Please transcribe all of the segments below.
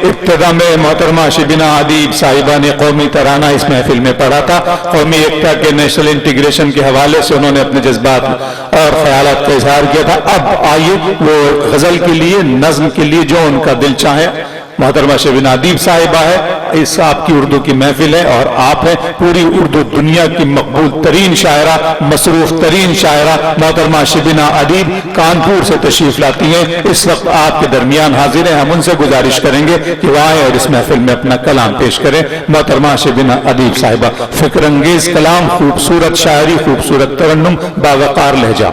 इब्तिदा में मोहतरमा शिबिना अदीब साहिबा ने कौमी तराना इस महफिल में पढ़ा था। कौमी एकता के नेशनल इंटीग्रेशन के हवाले से उन्होंने अपने जज्बात और ख्यालात का इजहार किया था। अब आइए वो गजल के लिए, नज्म के लिए जो उनका दिल चाहे। मोहतरमा शिबिना अदीब साहिबा है, इस आपकी उर्दू की महफिल है और आप हैं पूरी उर्दू दुनिया की मकबूल तरीन शायरा, मसरूफ तरीन शायरा मोहतरमा शिबिना अदीब कानपुर से तशरीफ लाती हैं, इस वक्त आपके दरमियान हाजिर हैं। हम उनसे गुजारिश करेंगे कि वो आए और इस महफिल में अपना कलाम पेश करें। मोहतरमा शिबिना अदीब साहिबा, फिक्र अंगेज कलाम, खूबसूरत शायरी, खूबसूरत तरन्नुम, बावकार लहजा।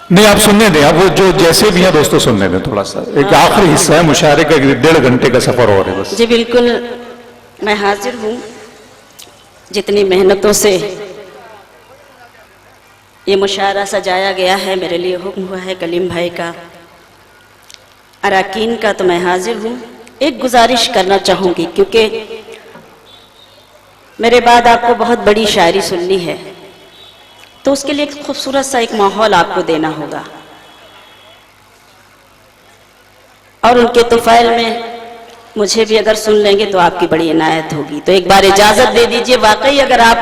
नहीं, आप सुनने दें, आप वो जो जैसे भी हैं दोस्तों सुनने दें थोड़ा सा। एक आखिरी हिस्सा है मुशायरे का, 1.5 घंटे का सफर हो रहा है बस। जी बिल्कुल, मैं हाजिर हूँ। जितनी मेहनतों से ये मुशायरा सजाया गया है, मेरे लिए हुक्म हुआ है कलीम भाई का, अराकीन का, तो मैं हाजिर हूँ। एक गुजारिश करना चाहूँगी, क्योंकि मेरे बाद आपको बहुत बड़ी शायरी सुननी है, तो उसके लिए एक खूबसूरत सा एक माहौल आपको देना होगा। और उनके तुफैल में मुझे भी अगर सुन लेंगे तो आपकी बड़ी इनायत होगी। तो एक बार इजाजत दे दीजिए। वाकई अगर आप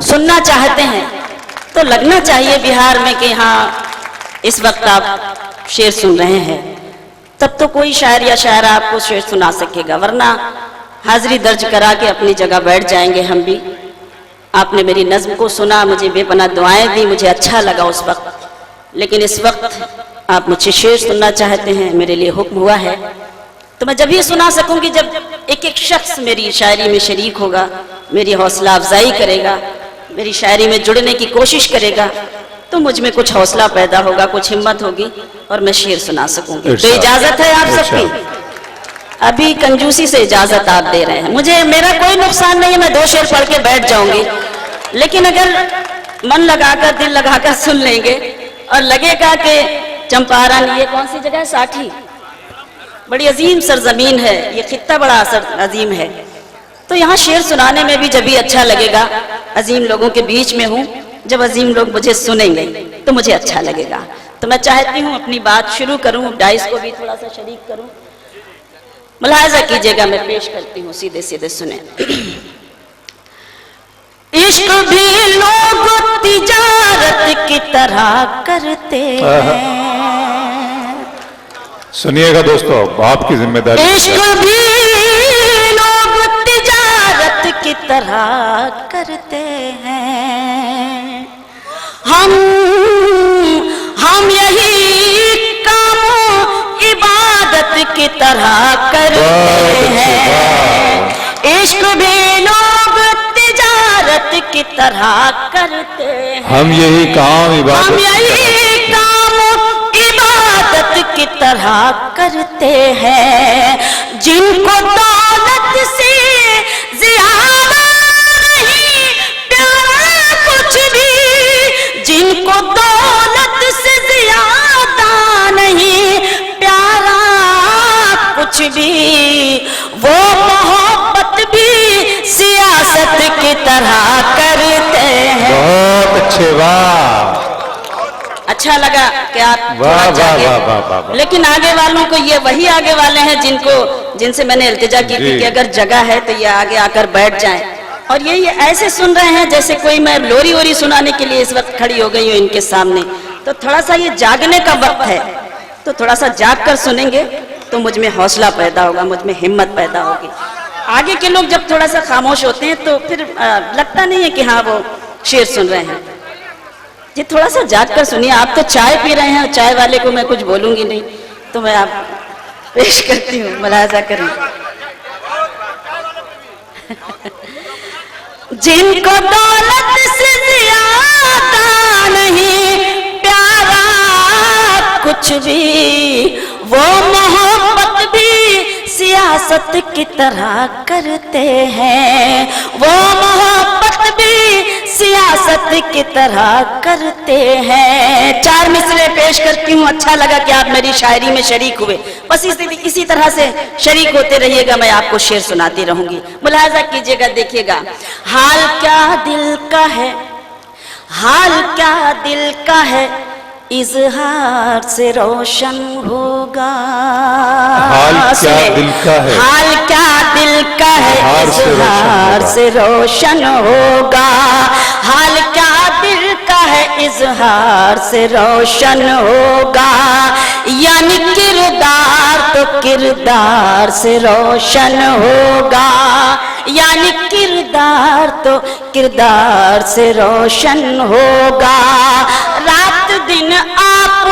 सुनना चाहते हैं तो लगना चाहिए बिहार में कि हाँ इस वक्त आप शेर सुन रहे हैं, तब तो कोई शायर या शायरा आपको शेर सुना सकेगा, वरना हाजिरी दर्ज करा के अपनी जगह बैठ जाएंगे हम भी। आपने मेरी नज़्म को सुना, मुझे बेपनाह दुआएं दी, मुझे अच्छा लगा उस वक्त, लेकिन इस वक्त आप मुझसे शेर सुनना चाहते हैं, मेरे लिए हुक्म हुआ है, तो मैं जब ही सुना सकूंगी जब एक एक शख्स मेरी शायरी में शरीक होगा, मेरी हौसला अफजाई करेगा, मेरी शायरी में जुड़ने की कोशिश करेगा, तो मुझ में कुछ हौसला पैदा होगा, कुछ हिम्मत होगी और मैं शेर सुना सकूंगी। तो इजाजत है आप सबकी। अभी कंजूसी से इजाजत आप दे रहे हैं, मुझे मेरा कोई नुकसान नहीं है, मैं 2 शेर पढ़ के बैठ जाऊंगी, लेकिन अगर मन लगाकर, दिल लगाकर सुन लेंगे और लगेगा कि चंपारण, ये कौन सी जगह है, साठी, बड़ी अजीम सरजमीन है, ये खित्ता बड़ा अजीम है, तो यहाँ शेर सुनाने में भी जब भी अच्छा लगेगा। अजीम लोगों के बीच में हूँ, जब अजीम लोग मुझे सुनेंगे तो मुझे अच्छा लगेगा। तो मैं चाहती हूँ अपनी बात शुरू करूँ, डाइस को भी थोड़ा सा शरीक करूँ, मुलाहाजा कीजिएगा, मैं पेश करती हूँ, सीधे सीधे सुने। इश्क भी लोग तिजारत की तरह करते हैं, सुनिएगा दोस्तों, आपकी जिम्मेदारी। इश्क भी लोग तिजारत की तरह करते हैं, हम यही कामों इबादत की तरह करते हैं। इश्क भी लोग तिजारत की तरह करते हैं, हम यही काम इबादत की तरह करते हैं। जिनको दौलत से ज़्यादा नहीं प्यारा कुछ भी, जिनको दौलत से ज़्यादा नहीं प्यारा कुछ भी, वो मोहब्बत भी सियासत की तरह करते हैं। बहुत अच्छे, वाह, अच्छा लगा कि आप वाह वाह वाह वाह वाह। लेकिन आगे वालों को, ये वही आगे वाले हैं जिनसे मैंने इल्तिजा की थी कि अगर जगह है तो ये आगे आकर बैठ जाएं, और ये ऐसे सुन रहे हैं जैसे कोई मैं लोरी वोरी सुनाने के लिए इस वक्त खड़ी हो गई हूँ इनके सामने। तो थोड़ा सा ये जागने का वक्त है, तो थोड़ा सा जाग कर सुनेंगे तो मुझ में हौसला पैदा होगा, मुझ में हिम्मत पैदा होगी। आगे के लोग जब थोड़ा सा खामोश होते हैं तो फिर लगता नहीं है कि हाँ वो शेर सुन रहे हैं। जी थोड़ा सा जाग कर सुनिए। आप तो चाय पी रहे हैं, चाय वाले को मैं कुछ बोलूंगी नहीं, तो मैं आप पेश करती हूँ, मुलाहाजा करें। जिनको दौलत से ज्यादा नहीं प्यारा कुछ भी, वो मोहब्बत भी सियासत की तरह करते हैं, वो मोहब्बत भी सियासत की तरह करते हैं। 4 मिसरे पेश करती हूँ, अच्छा लगा कि आप मेरी शायरी में शरीक हुए, बस इसी तरह से शरीक होते रहिएगा, मैं आपको शेर सुनाती रहूंगी, मुलाहाजा कीजिएगा, देखिएगा। हाल क्या दिल का है, हाल क्या दिल का है, इजहार से रोशन होगा। हाल क्या दिल का है, हाल क्या दिल का है, इजहार से रोशन होगा। हाल क्या दिल का है, इजहार से रोशन होगा। यानी किरदार तो किरदार से रोशन होगा, यानी किरदार तो किरदार से रोशन होगा। रात दिन आप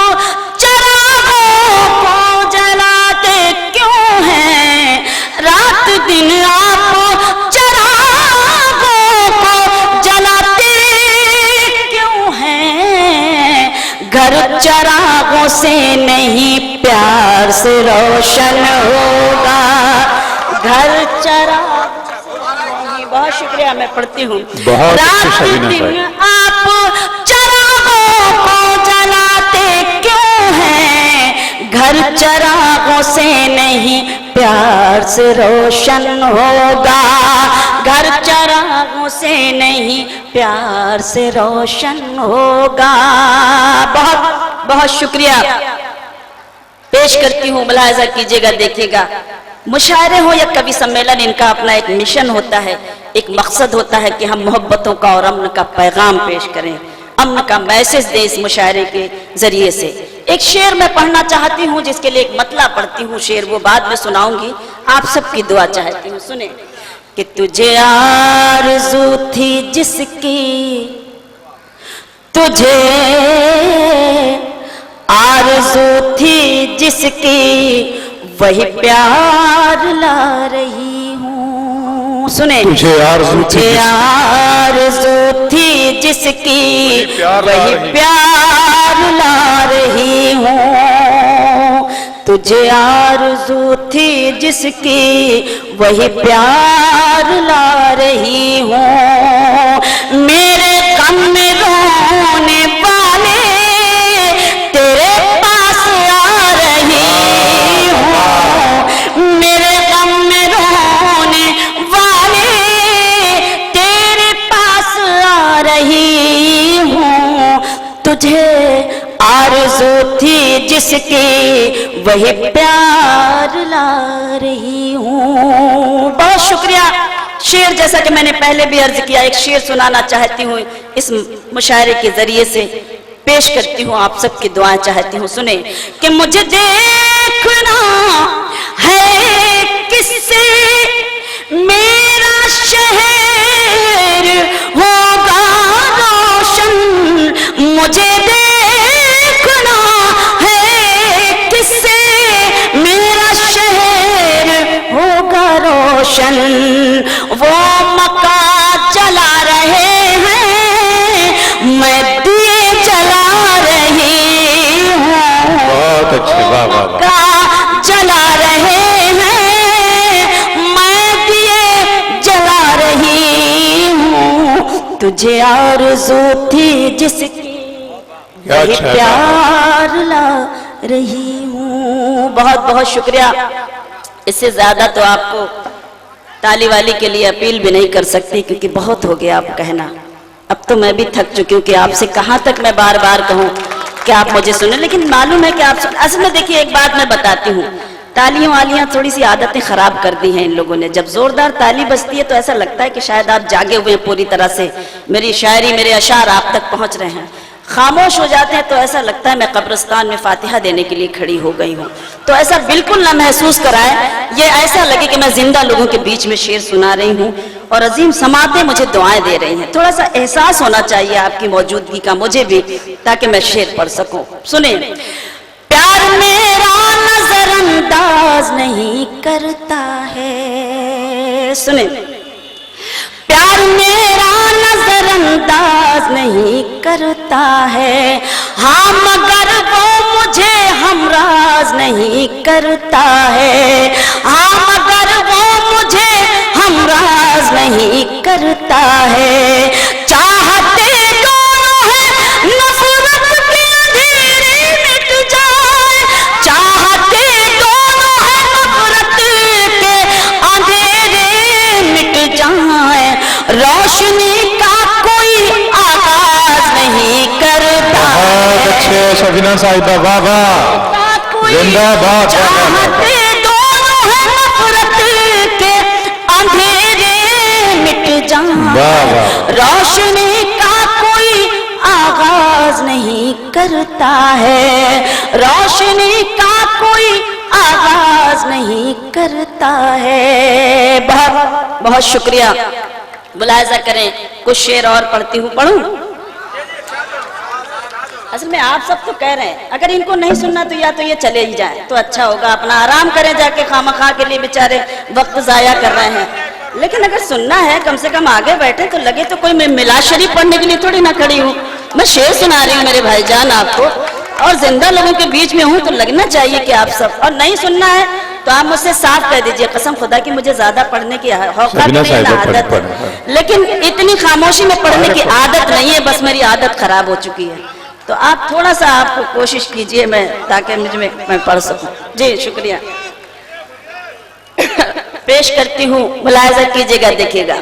चरागों को जलाते क्यों हैं, रात दिन आप चरागों को जलाते क्यों हैं। घर चरागों से नहीं प्यार से रोशन होगा, घर चरागों से नहीं। बहुत शुक्रिया, मैं पढ़ती हूँ। रात दिन आप चरागों को जलाते क्यों हैं, घर चरागों से नहीं प्यार से रोशन होगा। घर चरागों से नहीं प्यार से रोशन होगा। बहुत बहुत शुक्रिया पेश करती हूँ, मुलाहाजा कीजिएगा, देखिएगा। मुशायरे हो या कवि सम्मेलन, इनका अपना एक मिशन होता है, एक मकसद होता है कि हम मोहब्बतों का और अमन का पैगाम पेश करें, अमन का मैसेज दे इस मुशायरे के जरिए से। एक शेर मैं पढ़ना चाहती हूँ, जिसके लिए एक मतला पढ़ती हूँ, शेर वो बाद में सुनाऊंगी, आप सबकी दुआ चाहती हूँ, सुने। कि तुझे आरज़ू थी जिसकी, तुझे आरज़ू थी जिसकी, वही प्यार ला रही हूँ। सुने, तुझे आरज़ू थी जिसकी, वही प्यार ला रही हूँ। तुझे आरज़ू थी जिसकी, वही प्यार ला रही हूँ। मेरे गम में रोने वाले तेरे पास आ रही हूँ। मेरे गम में रोने वाले तेरे पास आ रही हूँ। तुझे आरज़ू थी जिसकी, वही प्यार ला रही हूँ। बहुत शुक्रिया। शेर जैसा कि मैंने पहले भी अर्ज किया, एक शेर सुनाना चाहती हूँ, इस मुशायरे के जरिए से पेश करती हूँ, आप सबकी दुआएं चाहती हूँ, सुने। कि मुझे देखना है किससे मेरा शहर होगा रोशन, मुझे देखना है किससे मेरा शहर होगा रोशन। वो मक्का जला रहे हैं, मैं दिए जला रही हूँ। बहुत अच्छे, वाह वाह वाह। मक्का जला रहे हैं, मैं दिए जला रही हूँ। तुझे आरज़ू थी जिसकी, वही प्यार ला रही हूँ। बहुत बहुत शुक्रिया। इससे ज्यादा तो आपको ताली वाली के लिए अपील भी नहीं कर सकती, क्योंकि बहुत हो गया आप कहना। अब तो मैं भी थक चुकी हूँ कि आपसे कहाँ तक मैं बार बार कहूँ कि आप मुझे सुने, लेकिन मालूम है कि आप सुन। असल में देखिए, एक बात मैं बताती हूँ, तालियों वालियाँ थोड़ी सी आदतें खराब कर दी हैं इन लोगों ने। जब जोरदार ताली बजती है तो ऐसा लगता है कि शायद आप जागे हुए हैं पूरी तरह से, मेरी शायरी, मेरे अशार आप तक पहुँच रहे हैं। खामोश हो जाते हैं तो ऐसा लगता है मैं कब्रिस्तान में फातिहा देने के लिए खड़ी हो गई हूँ। तो ऐसा बिल्कुल ना महसूस कराए, ये ऐसा लगे कि मैं जिंदा लोगों के बीच में शेर सुना रही हूँ और अजीम समातें मुझे दुआएं दे रही हैं। थोड़ा सा एहसास होना चाहिए आपकी मौजूदगी का मुझे भी, ताकि मैं शेर पढ़ सकूं। सुने। प्यार मेरा नजरअंदाज नहीं करता है, सुने। प्यार मेरा नजरअंदाज नहीं करता है, हाँ मगर वो मुझे हमराज नहीं करता है, हाँ मगर वो मुझे हमराज नहीं करता है। चाहत शबीना साहिबा, वाह वाह, जिंदाबाद। चाहते दोनों हैं नफरत के अंधेरे मिट जाएं, रोशनी का कोई आगाज नहीं करता है, रोशनी का कोई आगाज नहीं करता है। बहुत बहुत शुक्रिया। मुलाहिजा करें, कुछ शेर और पढ़ती हूँ, पढ़ूं? असल में आप सब तो कह रहे हैं, अगर इनको नहीं सुनना तो या तो ये चले ही जाए तो अच्छा होगा, अपना आराम करें जाके, खामखा के लिए बेचारे वक्त जाया कर रहे हैं। लेकिन अगर सुनना है, कम से कम आगे बैठे तो लगे तो कोई मैं मिलाद शरीफ पढ़ने के लिए थोड़ी ना खड़ी हूँ, मैं शेर सुना रही हूँ मेरे भाईजान आपको, और जिंदा लोगों के बीच में हूँ तो लगना चाहिए कि आप सब, और नहीं सुनना है तो आप मुझसे साफ कह दीजिए, कसम खुदा की मुझे ज्यादा पढ़ने की औकात नहीं, ना आदत है, लेकिन इतनी खामोशी में पढ़ने की आदत नहीं है, बस मेरी आदत खराब हो चुकी है। तो आप थोड़ा सा आप कोशिश कीजिए मैं, ताकि मैं पढ़ सकूं। जी शुक्रिया। पेश करती हूँ, मुलाहिजा कीजिएगा, देखिएगा।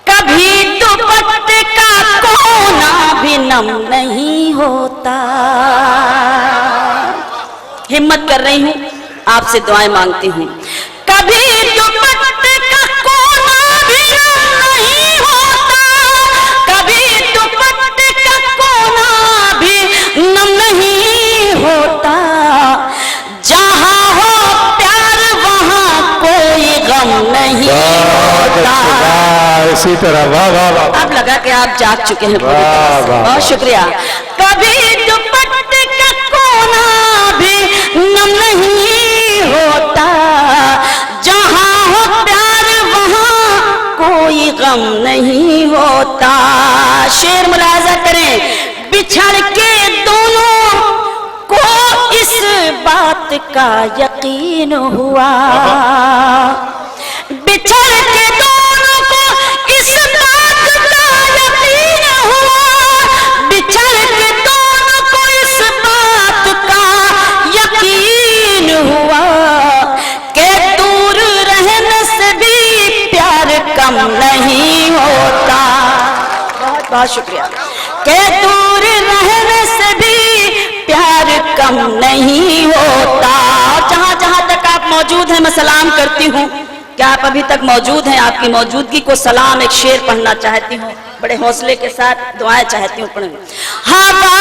कभी दुपट्टे का कोना भी नम नहीं होता, हिम्मत कर रही हूँ, आपसे दुआएं मांगती हूँ। कभी दुपट्टे का कोना भी नम नहीं होता, कभी दुपट्टे का कोना भी नम नहीं होता, जहाँ हो प्यार वहाँ कोई गम नहीं होता। इसी तरह, वाह वाह वाह। अब लगा कि आप जाग चुके हैं पूरी तरह से, बहुत शुक्रिया। कभी दुपट्टे का कोना भी नम नहीं होता, जहाँ हो प्यार वहाँ कोई गम नहीं होता। शेर मुलाहिजा करें, बिछड़ के दोनों को इस बात का यकीन हुआ, बिछड़ के दोनों को इस बात का यकीन हुआ, बिछड़ के दोनों को इस बात का यकीन हुआ, कि दूर रहने से भी प्यार कम नहीं होता। बहुत बहुत शुक्रिया। कि दूर रहने से भी प्यार कम नहीं होता। जहाँ जहाँ तक आप मौजूद हैं मैं सलाम करती हूँ, क्या आप अभी तक मौजूद हैं? आपकी मौजूदगी को सलाम, एक शेर पढ़ना चाहती हूँ, बड़े हौसले के साथ दुआएं चाहती हूँ पढ़ने। हवा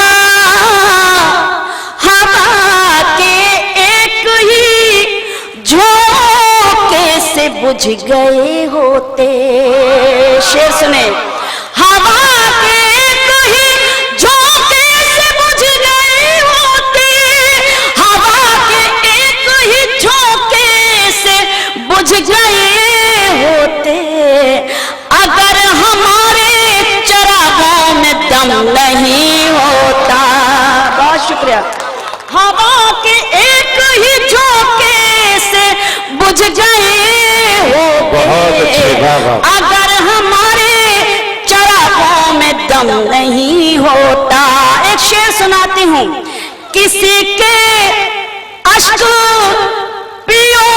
के एक ही झोंके से बुझ गए होते, शेर सुने। हवा के एक ही झोंके से बुझ गए होते, हवा के एक ही झोंके से बुझ गए होते, अगर हमारे चरागों में दम नहीं होता। बहुत शुक्रिया। हवा के एक ही झोंके से बुझ गए होते, अगर हमारे चरागों में दम नहीं होता। एक शेर सुनाती हूँ, किसी के अश्क पियो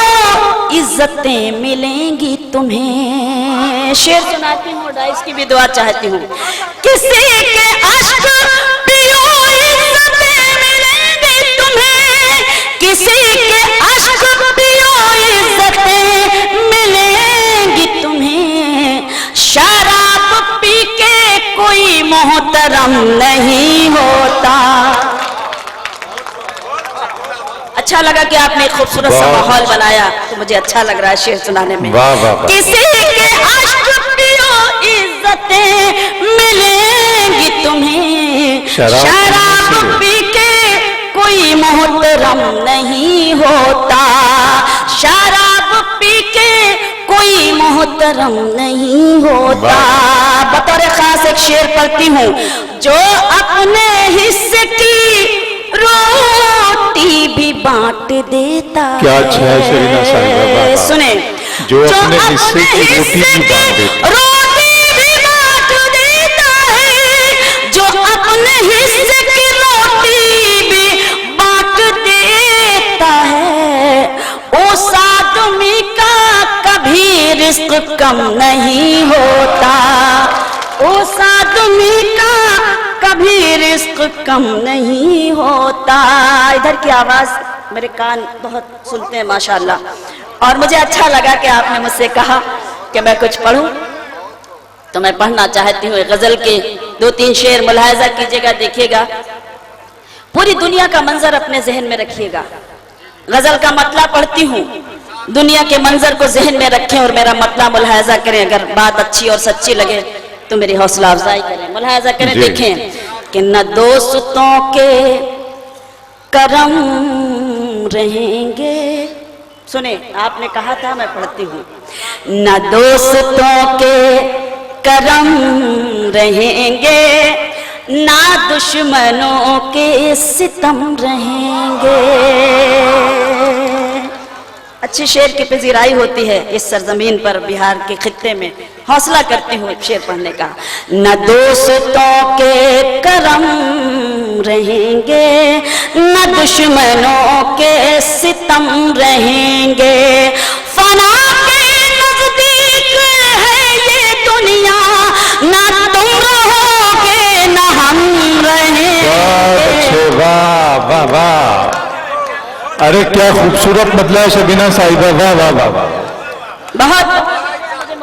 इज्जतें मिलेंगी तुम्हें। शेर सुनाती हूँ, डाइस की भी दुआ चाहती हूँ। किसी के अश्क पियो इज्जतें मिलेंगी तुम्हें, किसी के अश्क पियो इज्जतें मिलेंगी तुम्हें, शराब पी के कोई मोहतरम नहीं होता। अच्छा लगा कि आपने एक खूबसूरत सा माहौल बनाया, तो मुझे अच्छा लग रहा है शेर सुनाने में। किसी के अश्क पियो इज्जतें मिलेंगी तुम्हें, शराब पी के कोई मोहतरम नहीं होता, शराब पी के कोई मोहतरम नहीं होता। बतौर खास एक शेर पढ़ती हूँ, जो अपने हिस्से की रोटी भी बांट देता। क्या अच्छा है शरीना साहिबा, सुने। जो अपने हिस्से की रोटी भी बांट देता है, जो अपने हिस्से की रोटी भी बांट देता है, उस आदमी का कभी रिस्क कम नहीं होता, उस आदमी का कभी इश्क कम नहीं होता। इधर की आवाज मेरे कान बहुत सुनते हैं माशाल्लाह। और मुझे अच्छा लगा कि आपने मुझसे कहा कि मैं कुछ पढ़ूं, तो मैं पढ़ना चाहती हूँ। गजल के 2-3 शेर मुलाहिजा कीजिएगा, देखिएगा, पूरी दुनिया का मंजर अपने जहन में रखिएगा। गजल का मतला पढ़ती हूँ, दुनिया के मंजर को जहन में रखें और मेरा मतला मुलाहिजा करें। अगर बात अच्छी और सच्ची लगे तो मेरी हौसला अफजाई करें, मुलाहिजा करें। देखें कि न दोस्तों के करम रहेंगे, सुने आपने कहा था, मैं पढ़ती हूँ। न दोस्तों के करम रहेंगे, ना दुश्मनों के सितम रहेंगे। अच्छी शेर की पजीराई होती है इस सरजमीन पर, बिहार के खित्ते में। हौसला करती हूँ एक शेर पढ़ने का। न दोस्तों के करम रहेंगे, न दुश्मनों के सितम रहेंगे। फना के नजदीक है ये दुनिया, ना तुम रहोगे ना हम रहेंगे। वाह वाह वाह, अरे क्या खूबसूरत बदला है शबीना साहिबा, वाह वाह वाह वाह। बहुत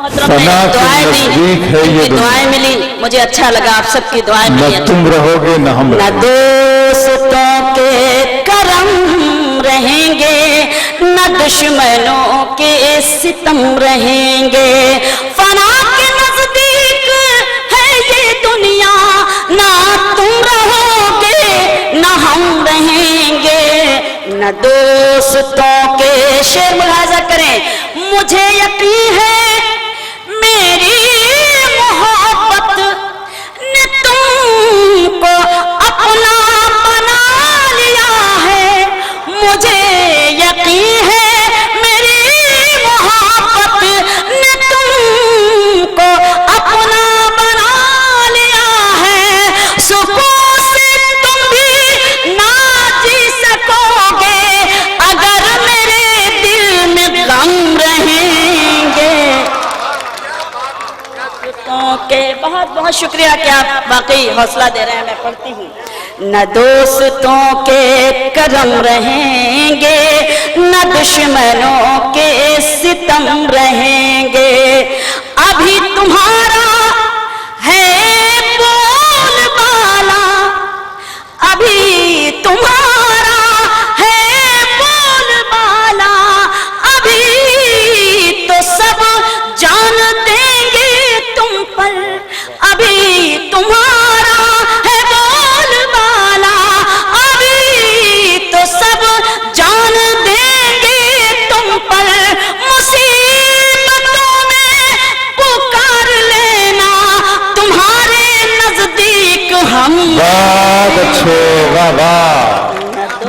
फना के नजदीक है ये दुआएं मिली, मुझे अच्छा लगा, आप सबकी दुआएं मिली। न तुम रहोगे न हम न दोस्तों के करम रहेंगे, न दुश्मनों के सितम रहेंगे। फना के नजदीक है ये दुनिया, ना तुम रहोगे ना हम रहेंगे। न दोस्तों के, शेर मुलाहिजा करें। मुझे यकीन है मेरी मोहब्बत ने तुमको अपना बना लिया है। मुझे यकीन है मेरी मोहब्बत ने तुमको अपना बना लिया है। सुकून से तुम भी ना जी सकोगे अगर मेरे दिल में गम रहेंगे। के बहुत बहुत शुक्रिया कि आप वाकई हौसला दे रहे हैं, मैं पढ़ती हूँ। न दोस्तों के करम रहेंगे, न दुश्मनों के सितम रहेंगे। अभी तुम्हारा है बोलबाला, अभी तुम्हारा है बोलबाला, अभी तो सब जान देंगे तुम पर। अभी तुम्हारा है बोलबाला, अभी तो सब जान देंगे तुम पर। मुसीबतों में पुकार लेना, तुम्हारे नजदीक हम। बहुत अच्छे, वाह वाह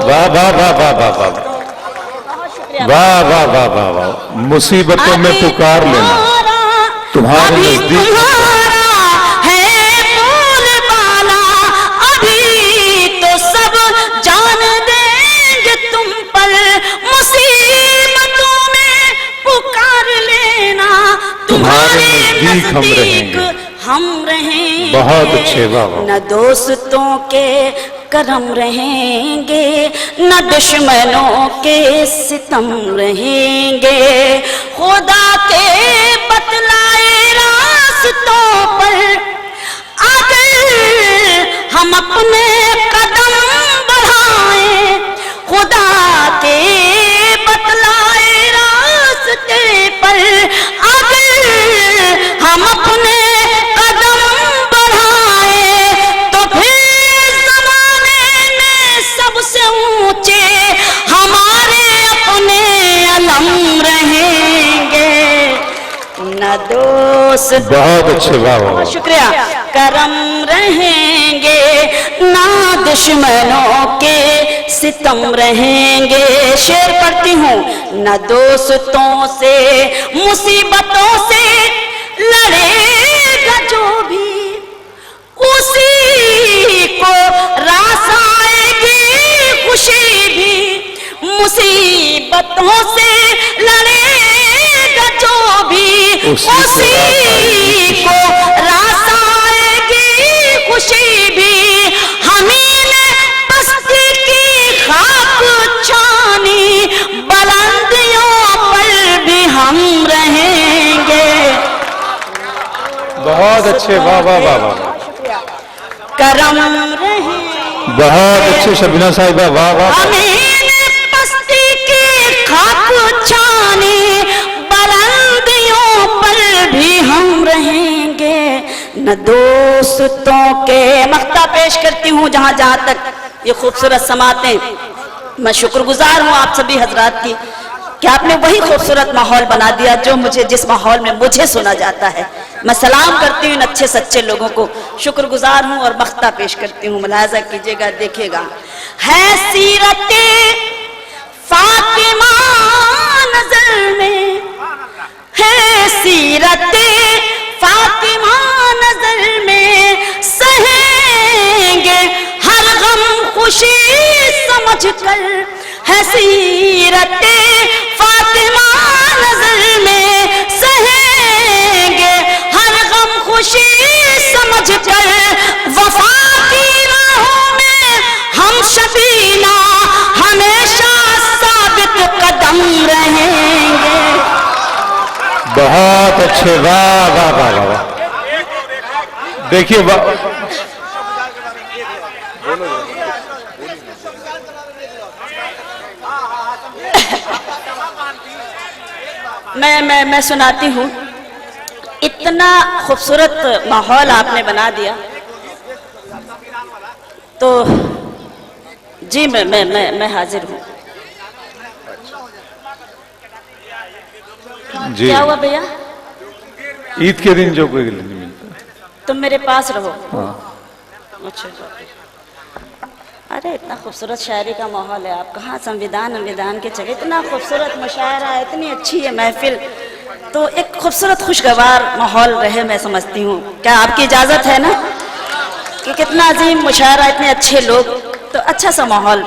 वाह वाह वाह वाह वाह वाह वाह वाह वाह वाह वाह। मुसीबतों में पुकार लेना, तुम्हारे नजदीक है बोलबाला, अभी तो सब जान देंगे तुम पर। मुसीबतों में पुकार लेना, तुम्हारे नजदीक हम रहेंगे। बहुत अच्छे, वाह वाह। न दोस्तों के करम रहेंगे, न दुश्मनों के सितम रहेंगे। खुदा के बतलाए रास्तों पर अगर हम अपने कदम बढ़ाएं, खुदा के बतलाए रास्ते पर अगर हम अपने कदम बढ़ाएं, तो फिर जमाने में सबसे ऊंचे हमारे अपने अलम रहेंगे। न दोस्त, बहुत अच्छे, वाह वाह। बहुत शुक्रिया। करम रहेंगे, ना दुश्मनों के सितम रहेंगे। शेर पढ़ती हूँ। न दोस्तों से मुसीबतों से लड़ेगा जो भी, उसी को रास आएगी खुशी भी। मुसीबतों से लड़ेगा जो भी, उसी को रास आएगी खुशी भी। بہت اچھے، واہ واہ واہ واہ، کرم رہے بہت اچھے شبینہ صاحبہ، واہ واہ، ہمیں پستی کی خاک چھانے بلندیوں پر بھی ہم رہیں گے نہ دوستوں کے مقطع پیش کرتی ہوں جہاں جہاں تک یہ خوبصورت سماعتیں میں شکر گزار ہوں آپ سبھی حضرات کی کہ آپ نے وہی خوبصورت ماحول بنا دیا جو مجھے جس ماحول میں مجھے سنا جاتا ہے میں سلام کرتی ہوں ان اچھے سچے لوگوں کو شکر گزار ہوں اور مقطع پیش کرتی ہوں ملاحظہ کیجئے گا دیکھیے گا ہے سیرت فاطمہ نظر میں ہے سیرت فاطمہ نظر میں سہیں گے ہر غم خوشی سمجھ کر ہے سیرت فاطمہ نظر میں سہیں گے ہر غم خوشی سمجھ کر وفا کی راہوں میں ہم شبینہ ہمیشہ ثابت قدم رہیں گے بہت اچھے، واہ واہ واہ واہ، دیکھیے میں سناتی ہوں اتنا خوبصورت ماحول آپ نے بنا دیا تو جی میں حاضر ہوں جی، کیا ہوا بھیا عید کے دن جو کوئی نہیں ملتا، تم میرے پاس رہو ہاں اچھا ارے اتنا خوبصورت شاعری کا ماحول ہے آپ کہاں سنویدھان کے چلے اتنا خوبصورت مشاعرہ ہے اتنی اچھی ہے محفل تو ایک خوبصورت خوشگوار ماحول رہے میں سمجھتی ہوں کیا آپ کی اجازت ہے نا کہ کتنا عظیم مشاعرہ اتنے اچھے لوگ تو اچھا سا ماحول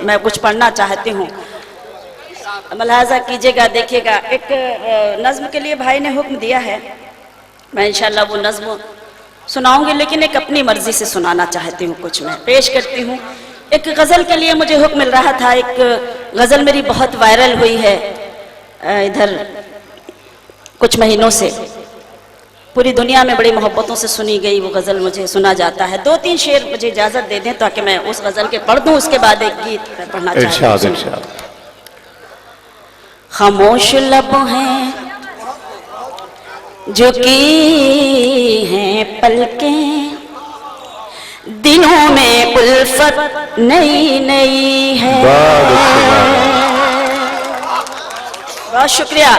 میں کچھ پڑھنا چاہتی ہوں ملاحظہ کیجئے گا دیکھیے گا ایک نظم کے لیے بھائی نے حکم دیا ہے میں انشاءاللہ وہ نظم سناؤں گی لیکن ایک اپنی مرضی سے سنانا چاہتی ہوں کچھ میں پیش کرتی ہوں ایک غزل کے لیے مجھے حکم مل رہا تھا ایک غزل میری بہت وائرل ہوئی ہے ادھر کچھ مہینوں سے پوری دنیا میں بڑی محبتوں سے سنی گئی وہ غزل مجھے سنا جاتا ہے 2-3 شعر مجھے اجازت دے دیں تاکہ میں اس غزل کے پڑھ دوں اس کے بعد ایک گیت پڑھنا چاہتی ارشاد ہوں ارشاد، خاموش لب ہیں جھکی ہیں پلکیں دلوں میں الفت نئی نئی ہے بہت شکریہ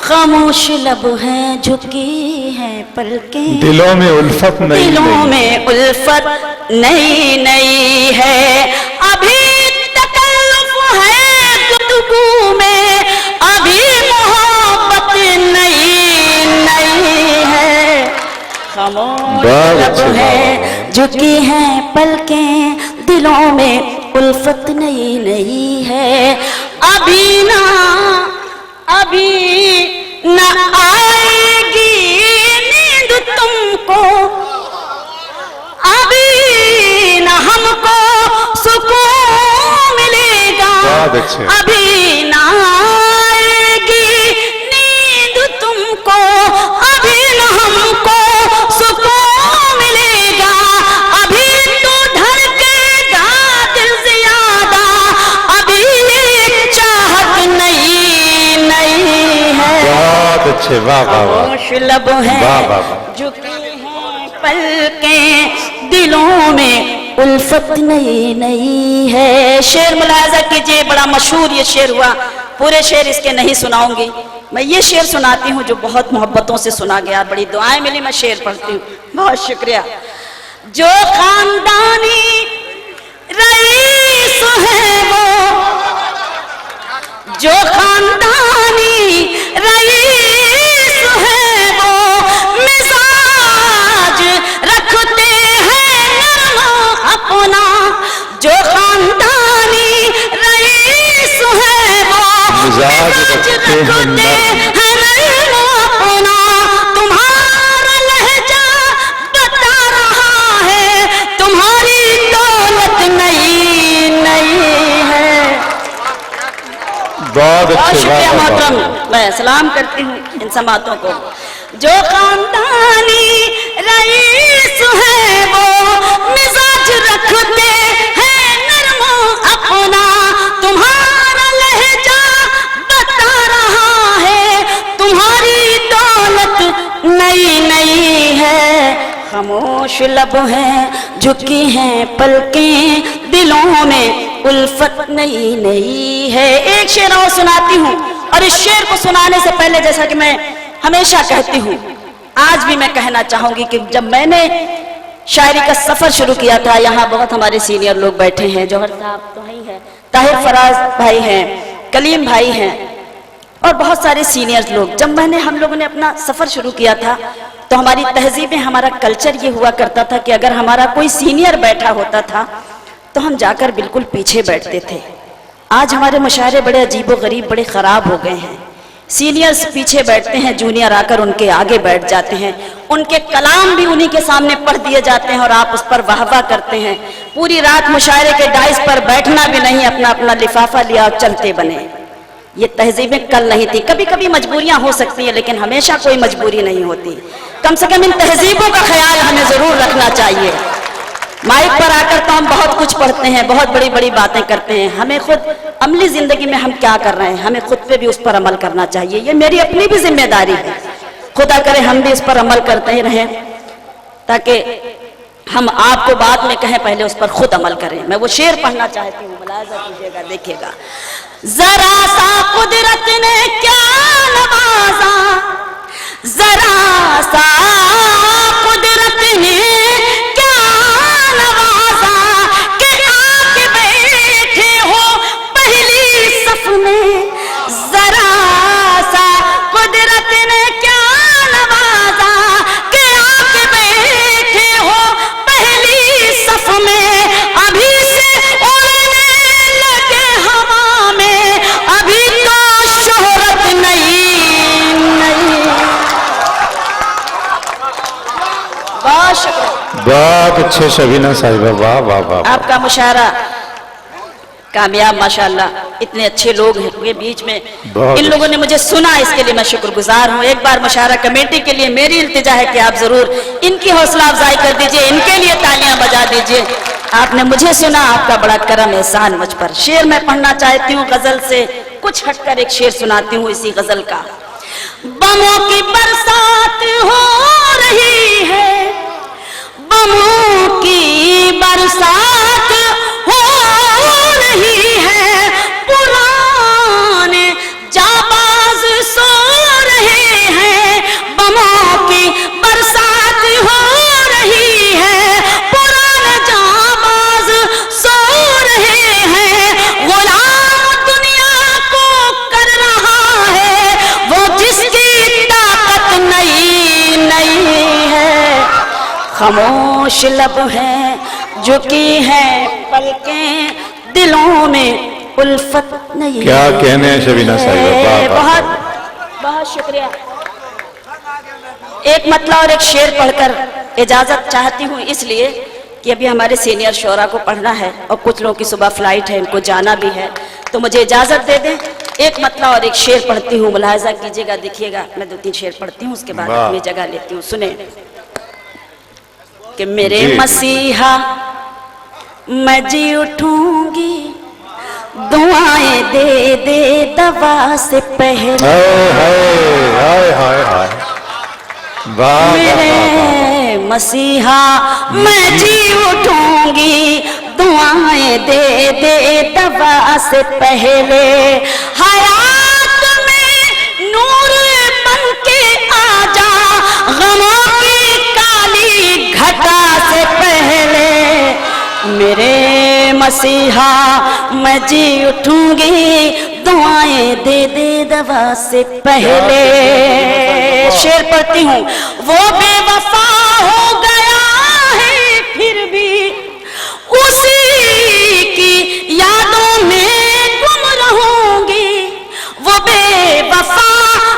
خاموش لب ہیں جھکی ہیں پلکیں دلوں میں الفت نہیں، دلوں میں الفت نئی نئی ہے ابھی تکلف ہے گفتگو میں ابھی محبت نئی نئی ہے خاموش لب ہیں جھکی ہیں پلکیں دلوں میں الفت نئی نئی ہے ابھی نہ آئے گی نیند تم کو ابھی نہ ہم کو سکون ملے گا ابھی نہ آئے گی نیند تم کو ابھی نہ ہم کو سکون ملے گا ابھی تو دھڑکے گا دل زیادہ ابھی چاہت نئی نئی ہے بہت اچھے، واہ واہ واہ، خاموش لب ہیں جھکی ہیں پلکیں دلوں میں الفت نئی نئی ہے شعر ملاحظہ کیجئے بڑا مشہور یہ شعر ہوا پورے شعر اس کے نہیں سناؤں گی میں یہ شعر سناتی ہوں جو بہت محبتوں سے سنا گیا بڑی دعائیں ملی میں شعر پڑھتی ہوں بہت شکریہ جو خاندانی رئیس ہے وہ جو خاندانی رئیس ہے وہ مزاج رکھتے ہیں نرم اپنا جو خاندانی رئیس ہے وہ مزاج رکھتے ہیں نرم اپنا تمہارا لہجہ بتا رہا ہے تمہاری دولت نئی نئی ہے بہت بہت اچھے، شکریہ واہ واہ محترم واہ، میں سلام کرتی ہوں ان سماعتوں کو जो खानदानी रईस है वो मिजाज रखते हैं नरमो अपना, तुम्हारा लहजा बता रहा है तुम्हारी दौलत नई नई है। खामोश लब हैं झुकी हैं पलकें, दिलों में उल्फत नई नई है। एक शेर और सुनाती हूँ, और इस शेर को सुनाने से पहले जैसा कि मैं हमेशा कहती हूँ, आज भी मैं कहना चाहूंगी कि जब मैंने शायरी का सफर शुरू किया था, यहाँ बहुत हमारे सीनियर लोग बैठे हैं, जौहर साहब तो ही है, ताहिर फराज भाई हैं, कलीम भाई हैं और बहुत सारे सीनियर्स लोग। जब हम लोगों ने अपना सफर शुरू किया था तो हमारी तहजीब में हमारा कल्चर ये हुआ करता था कि अगर हमारा कोई सीनियर बैठा होता था तो हम जाकर बिल्कुल पीछे बैठते थे। आज हमारे मुशायरे बड़े अजीबो गरीब, बड़े ख़राब हो गए हैं। सीनियर्स पीछे बैठते हैं, जूनियर आकर उनके आगे बैठ जाते हैं, उनके कलाम भी उन्हीं के सामने पढ़ दिए जाते हैं और आप उस पर वाह वाह करते हैं। पूरी रात मुशायरे के डाइस पर बैठना भी नहीं, अपना अपना लिफाफा लिया और चलते बने। ये तहजीबें कल नहीं थी, कभी कभी मजबूरियां हो सकती हैं लेकिन हमेशा कोई मजबूरी नहीं होती। कम से कम इन तहजीबों का ख्याल हमें जरूर रखना चाहिए। माइक पर आकर तो हम बहुत कुछ पढ़ते हैं, बहुत बड़ी बड़ी बातें करते हैं, हमें खुद अमली जिंदगी में हम क्या कर रहे हैं, हमें खुद पे भी उस पर अमल करना चाहिए। ये मेरी अपनी भी जिम्मेदारी है, खुदा करे हम भी इस पर अमल करते ही रहें ताकि हम आपको बाद में कहें, पहले उस पर खुद अमल करें। मैं वो शेर पढ़ना चाहती हूँ, मुलाहिजा कीजिएगा, देखिएगा। जरा सा कुदरत ने क्या नवाजा, जरा सा कुदरत ने क्या नवाजा कि आके बैठे हो पहली सफ में। जरा सा कुदरत ने क्या नवाजा कि आके बैठे हो पहली सफ में। अभी से उड़ने लगे हवा में, अभी तो शोहरत नई नई। बहुत अच्छे शबीना साहिबा, वाह वाह वाह। आपका मुशायरा कामयाब माशाल्लाह, इतने अच्छे लोग हैं के बीच में इन लोगों ने मुझे सुना, इसके लिए मैं शुक्रगुजार हूँ। एक बार मुशायरा कमेटी के लिए मेरी इल्तिजा है कि आप जरूर इनकी हौसला अफजाई कर दीजिए, इनके लिए तालियां बजा दीजिए। आपने मुझे सुना, आपका बड़ा करम एहसान मुझ पर। शेर मैं पढ़ना चाहती हूँ, गजल से कुछ हटकर एक शेर सुनाती हूँ इसी गजल का। बमों की बरसात हो रही है, बमों की बरसात हो रही है, पुराने जाबाज सो रहे हैं। बमों की बरसात हो रही है, पुराने जाबाज सो रहे हैं। गुलाम दुनिया को कर रहा है वो जिसकी ताकत नई नई है। खामोश लब हैं झुकी हैं पलकें, दिलों में उल्फत नहीं। क्या कहने हैं शबीना साहिबा, बहुत बहुत शुक्रिया। एक मतला और एक शेर पढ़कर इजाजत चाहती हूँ, इसलिए कि अभी हमारे सीनियर शोरा को पढ़ना है और कुछ लोगों की सुबह फ्लाइट है, इनको जाना भी है, तो मुझे इजाजत दे दें। एक मतला और एक शेर पढ़ती हूँ, मुलाहिजा कीजिएगा, देखिएगा। मैं 2-3 शेर पढ़ती हूँ, उसके बाद अपनी जगह लेती हूँ। सुने कि मेरे मसीहा मैं जी उठूंगी, दुआएं दे दे दवा से पहले। मेरे मसीहा मैं जी उठूंगी, दुआएं दे दे दवा से पहले। हयात में नूर बन के आजा, गमों की काली घटा से पहले। मेरे मसीहा मैं जी उठूंगी, दुआएं दे दे दवा से पहले। शेर पढ़ती हूँ। वो बेवफा हो गया है फिर भी उसी की यादों में गुम रहूंगी। वो बेवफा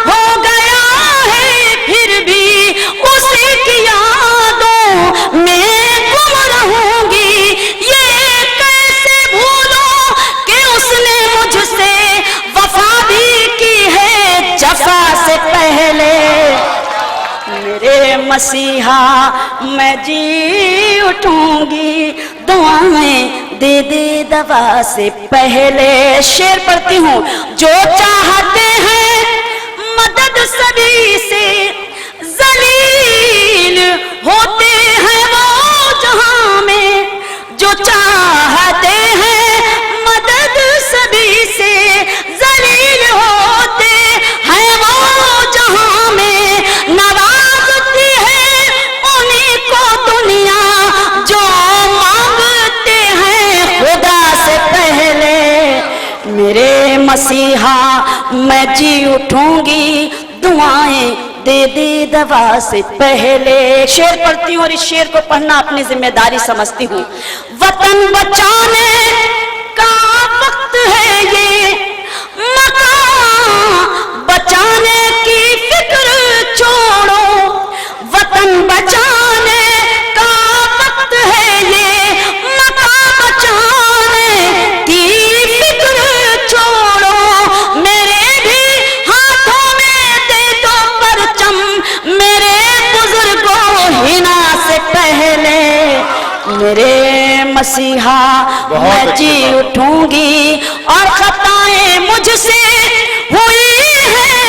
हो गया है फिर भी उसी की यादों में गुम रहूंगी। ये कैसे भूलूं कि उसने मुझसे वफा भी की है जफा से पहले। मसीहा मैं जी उठूंगी, दुआएं दे दे दवा से पहले। शेर पढ़ती हूँ। जो चाहते हैं मदद सभी से, जलील होते हैं वो जहां में। जो चाहते हैं मदद सभी से, जलील होते हैं वो जहां में। नवाजती है उन्हीं को दुनिया जो मांगते हैं खुदा से पहले। मेरे मसीहा मैं जी उठूंगी, दुआएं दे दे दवा से पहले। शेर पढ़ती हूँ और इस शेर को पढ़ना अपनी जिम्मेदारी समझती हूँ। वतन बचाने का वक्त है ये, मकान बचाने की फिक्र छोड़ो। वतन बचाने का वक्त है ये, मकान बचाने की फिक्र छोड़ो। मेरे भी हाथों में दे दो परचम, मेरे बुजुर्गों हिना से पहले। मेरे मसीहा मैं जी उठूंगी और खताएं मुझसे हुई हैं